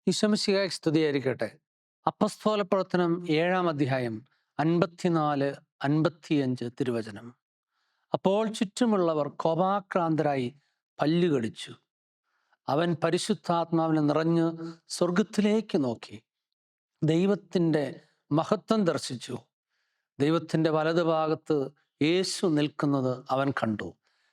ഈശോമിശിഹായ്ക്ക് സ്തുതിയായിരിക്കട്ടെ. അപ്പസ്തോല പ്രവർത്തനം 7-ാം അധ്യായം 54, 55 തിരുവചനം. അപ്പോൾ ചുറ്റുമുള്ളവർ കോപാക്രാന്തരായി പല്ലുകടിച്ചു. അവൻ പരിശുദ്ധാത്മാവിൽ നിറഞ്ഞ് സ്വർഗത്തിലേക്ക് നോക്കി ദൈവത്തിൻ്റെ മഹത്വം ദർശിച്ചു. ദൈവത്തിൻ്റെ വലതുഭാഗത്ത് യേശു നിൽക്കുന്നത് അവൻ കണ്ടു.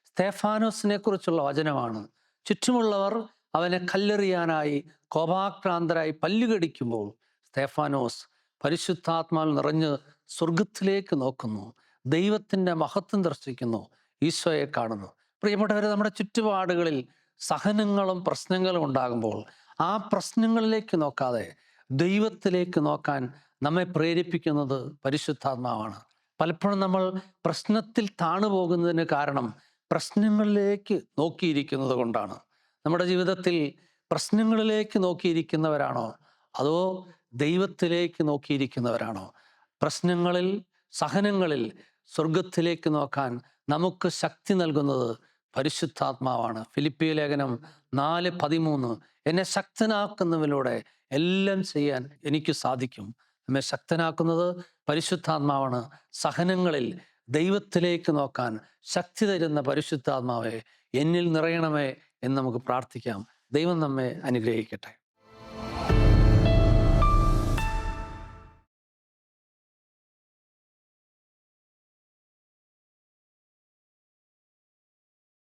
സ്തെഫാനോസിനെ കുറിച്ചുള്ള വചനമാണ്. ചുറ്റുമുള്ളവർ അവനെ കല്ലെറിയാനായി കോപാക്രാന്തരായി പല്ലുകടിക്കുമ്പോൾ സ്തെഫാനോസ് പരിശുദ്ധാത്മാവിൽ നിറഞ്ഞ് സ്വർഗത്തിലേക്ക് നോക്കുന്നു, ദൈവത്തിൻ്റെ മഹത്വം ദർശിക്കുന്നു, ഈശോയെ കാണുന്നു. പ്രിയപ്പെട്ടവരെ, നമ്മുടെ ചുറ്റുപാടുകളിൽ സഹനങ്ങളും പ്രശ്നങ്ങളും ഉണ്ടാകുമ്പോൾ ആ പ്രശ്നങ്ങളിലേക്ക് നോക്കാതെ ദൈവത്തിലേക്ക് നോക്കാൻ നമ്മെ പ്രേരിപ്പിക്കുന്നത് പരിശുദ്ധാത്മാവാണ്. പലപ്പോഴും നമ്മൾ പ്രശ്നത്തിൽ താണുപോകുന്നതിന് കാരണം പ്രശ്നങ്ങളിലേക്ക് നോക്കിയിരിക്കുന്നത് കൊണ്ടാണ്. നമ്മുടെ ജീവിതത്തിൽ പ്രശ്നങ്ങളിലേക്ക് നോക്കിയിരിക്കുന്നവരാണോ അതോ ദൈവത്തിലേക്ക് നോക്കിയിരിക്കുന്നവരാണോ? പ്രശ്നങ്ങളിൽ, സഹനങ്ങളിൽ സ്വർഗത്തിലേക്ക് നോക്കാൻ നമുക്ക് ശക്തി നൽകുന്നത് പരിശുദ്ധാത്മാവാണ്. ഫിലിപ്പിയ ലേഖനം 4:13 എന്നെ ശക്തനാക്കുന്നതിലൂടെ എല്ലാം ചെയ്യാൻ എനിക്ക് സാധിക്കും. നമ്മെ ശക്തനാക്കുന്നത് പരിശുദ്ധാത്മാവാണ്. സഹനങ്ങളിൽ ദൈവത്തിലേക്ക് നോക്കാൻ ശക്തി തരുന്ന പരിശുദ്ധാത്മാവെ എന്നിൽ നിറയണമേ എന്ന് നമുക്ക് പ്രാർത്ഥിക്കാം. ദൈവം നമ്മെ അനുഗ്രഹിക്കട്ടെ.